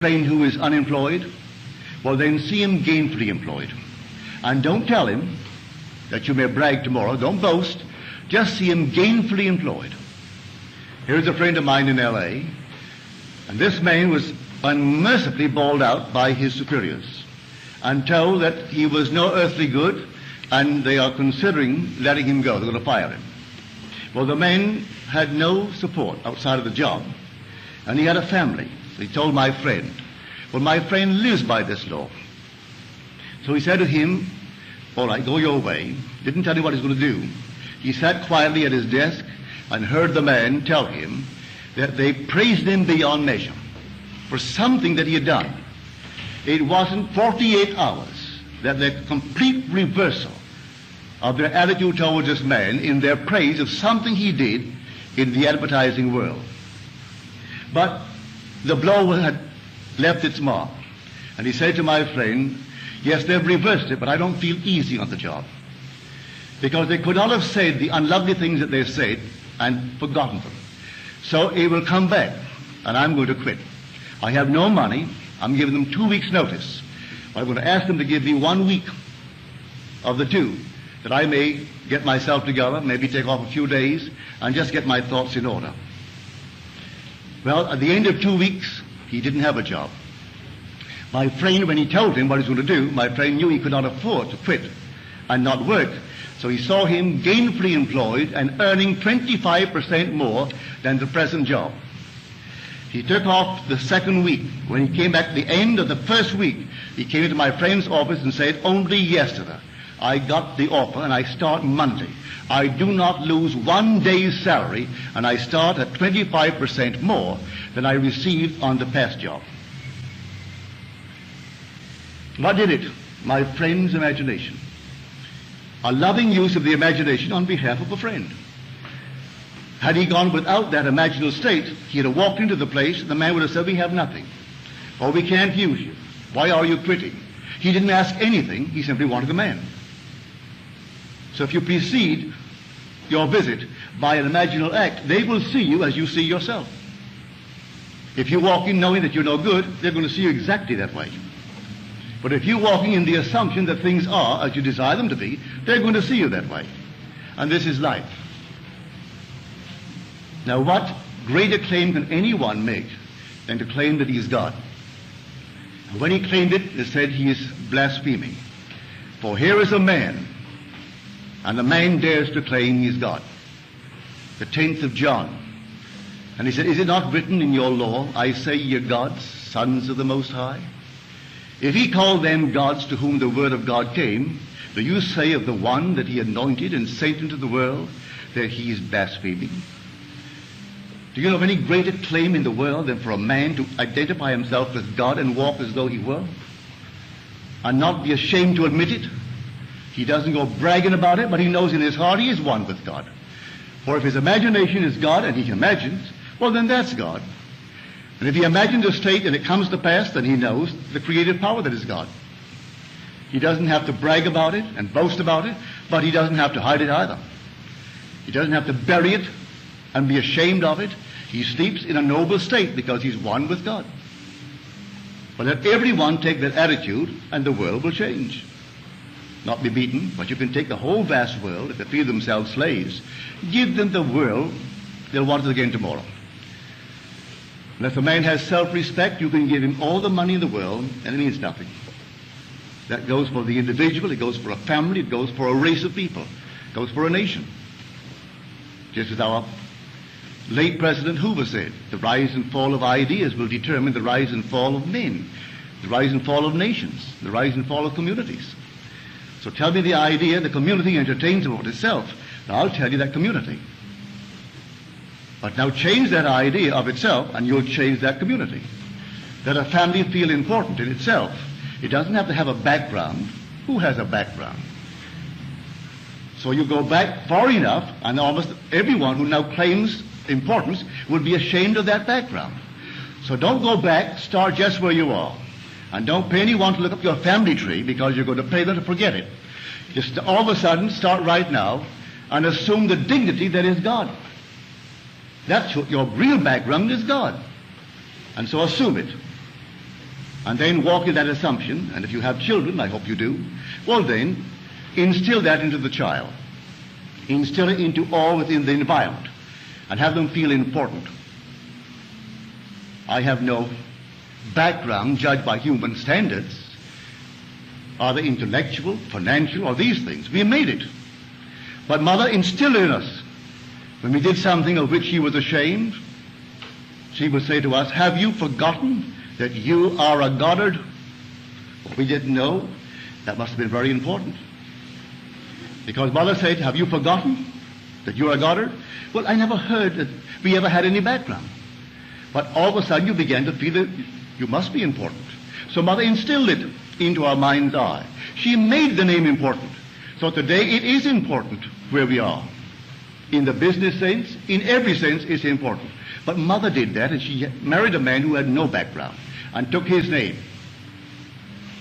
friend who is unemployed, well then see him gainfully employed. And don't tell him that you may brag tomorrow, don't boast, just see him gainfully employed. Here's a friend of mine in L.A., and this man was unmercifully bawled out by his superiors and told that he was no earthly good and they are considering letting him go. They're going to fire him. Well, the man had no support outside of the job, and he had a family. So he told my friend, well, my friend lives by this law. So he said to him, all right, go your way. Didn't tell him what he was going to do. He sat quietly at his desk and heard the man tell him that they praised him beyond measure for something that he had done. It wasn't 48 hours that the complete reversal of their attitude towards this man in their praise of something he did in the advertising world. But the blow had left its mark. And he said to my friend, yes, they've reversed it, but I don't feel easy on the job. Because they could not have said the unlovely things that they said and forgotten them. So it will come back, and I'm going to quit. I have no money. I'm giving them 2 weeks' notice. I'm going to ask them to give me 1 week of the 2, that I may get myself together, maybe take off a few days, and just get my thoughts in order. Well, at the end of 2 weeks, he didn't have a job. My friend, when he told him what he was going to do, my friend knew he could not afford to quit and not work. So he saw him gainfully employed and earning 25% more than the present job. He took off the second week. When he came back at the end of the first week, he came into my friend's office and said, only yesterday I got the offer and I start Monday. I do not lose 1 day's salary and I start at 25% more than I received on the past job. What did it? My friend's imagination. A loving use of the imagination on behalf of a friend. Had he gone without that imaginal state, he'd have walked into the place and the man would have said, we have nothing. Or we can't use you. Why are you quitting? He didn't ask anything, he simply wanted the man. So if you precede your visit by an imaginal act, they will see you as you see yourself. If you walk in knowing that you're no good, they're going to see you exactly that way. But if you're walking in the assumption that things are as you desire them to be, they're going to see you that way. And this is life. Now, what greater claim can anyone make than to claim that he is God? And when he claimed it, it said he is blaspheming. For here is a man, and the man dares to claim he is God. The 10th of John. And he said, is it not written in your law, I say ye are gods, sons of the Most High? If he called them gods to whom the word of God came, do you say of the one that he anointed and sent into the world that he is blaspheming? Do you know of any greater claim in the world than for a man to identify himself with God and walk as though he were? And not be ashamed to admit it? He doesn't go bragging about it, but he knows in his heart he is one with God. For if his imagination is God and he imagines, well then that's God. And if he imagines a state and it comes to pass, then he knows the creative power that is God. He doesn't have to brag about it and boast about it, but he doesn't have to hide it either. He doesn't have to bury it and be ashamed of it. He sleeps in a noble state because he's one with God. But let everyone take that attitude and the world will change. Not be beaten, but you can take the whole vast world, if they feel themselves slaves, give them the world, they'll want it again tomorrow. And if a man has self-respect, you can give him all the money in the world, and it means nothing. That goes for the individual, it goes for a family, it goes for a race of people, it goes for a nation. Just as our late President Hoover said, the rise and fall of ideas will determine the rise and fall of men, the rise and fall of nations, the rise and fall of communities. So tell me the idea, the community entertains about itself, and I'll tell you that community. But now change that idea of itself and you'll change that community. Let a family feel important in itself. It doesn't have to have a background. Who has a background? So you go back far enough and almost everyone who now claims importance would be ashamed of that background. So don't go back, start just where you are. And don't pay anyone to look up your family tree because you're going to pay them to forget it. Just all of a sudden start right now and assume the dignity that is God. That's what your real background is, God. And so assume it. and then walk in that assumption, and if you have children, I hope you do, well then, instill that into the child. Instill it into all within the environment, and have them feel important. I have no background judged by human standards, either intellectual, financial, or these things. We made it. But Mother instilled in us, when we did something of which she was ashamed, she would say to us, have you forgotten that you are a Goddard? We didn't know. That must have been very important. Because Mother said, have you forgotten that you're a Goddard? Well, I never heard that we ever had any background. But all of a sudden you began to feel that you must be important. So Mother instilled it into our mind's eye. She made the name important. So today it is important where we are. In the business sense, in every sense it's important. But Mother did that, and she married a man who had no background and took his name.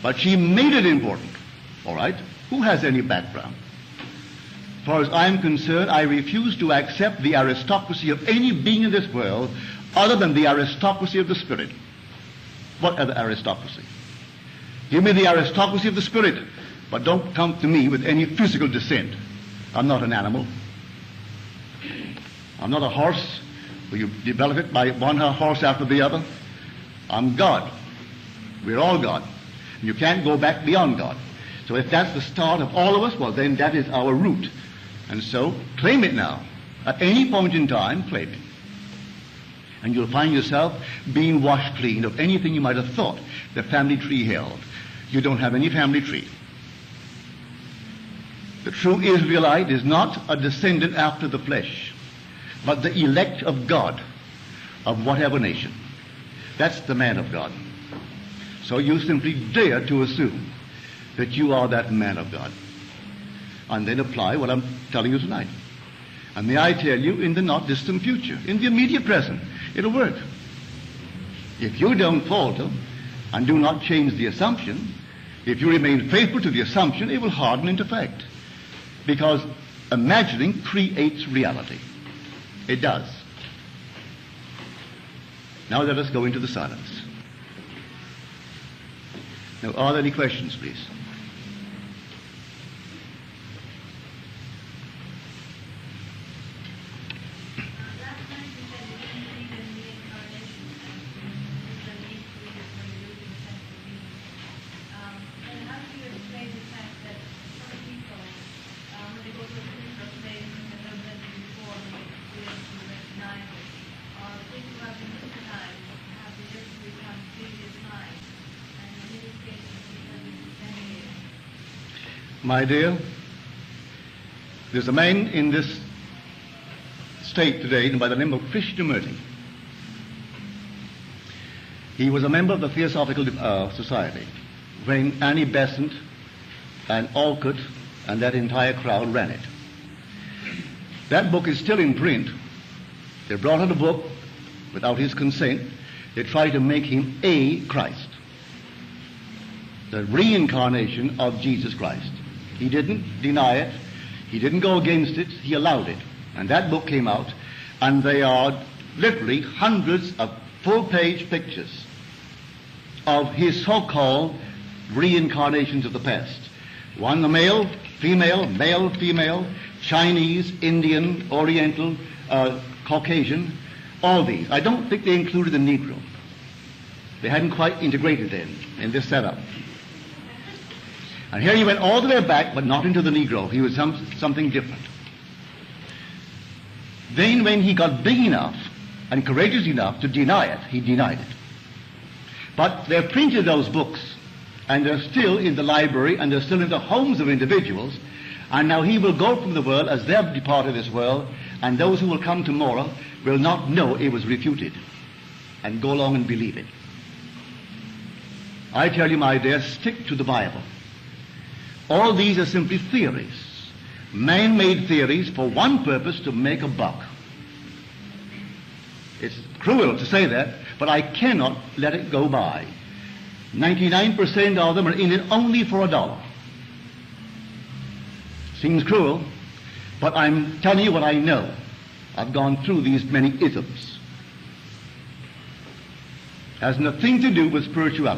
But she made it important. All right? Who has any background? As far as I'm concerned, I refuse to accept the aristocracy of any being in this world other than the aristocracy of the spirit. What other aristocracy? Give me the aristocracy of the spirit, but don't come to me with any physical descent. I'm not an animal. I'm not a horse where you develop it by one horse after the other. I'm God. We're all God. And you can't go back beyond God. So if that's the start of all of us, well then that is our root. And so claim it now. At any point in time, claim it. And you'll find yourself being washed clean of anything you might have thought the family tree held. You don't have any family tree. The true Israelite is not a descendant after the flesh, but the elect of God, of whatever nation. That's the man of God. So you simply dare to assume that you are that man of God. And then apply what I'm telling you tonight. And may I tell you, in the not distant future, in the immediate present, it'll work. If you don't falter and do not change the assumption, if you remain faithful to the assumption, it will harden into fact. Because imagining creates reality. It does. Now let us go into the silence. Now, are there any questions, please? My dear, there's a man in this state today by the name of Krishnamurti. He was a member of the Theosophical Society when Annie Besant and Alcott and that entire crowd ran it. That book is still in print. They brought out a book without his consent. They tried to make him a Christ, the reincarnation of Jesus Christ. He didn't deny it. He didn't go against it. He allowed it. And that book came out, and they are literally hundreds of full-page pictures of his so-called reincarnations of the past. One, the male, female, Chinese, Indian, Oriental, Caucasian, all these. I don't think they included the Negro. They hadn't quite integrated then in this setup. And here he went all the way back, but not into the Negro. He was something different. Then when he got big enough and courageous enough to deny it, he denied it. But they printed those books, and they're still in the library, and they're still in the homes of individuals, and now he will go from the world as they have departed this world, and those who will come tomorrow will not know it was refuted, and go along and believe it. I tell you, my dear, stick to the Bible. All these are simply theories, man-made theories for one purpose, to make a buck. It's cruel to say that, but I cannot let it go by. 99% of them are in it only for $1. Seems cruel, but I'm telling you what I know. I've gone through these many isms. Has nothing to do with spirituality.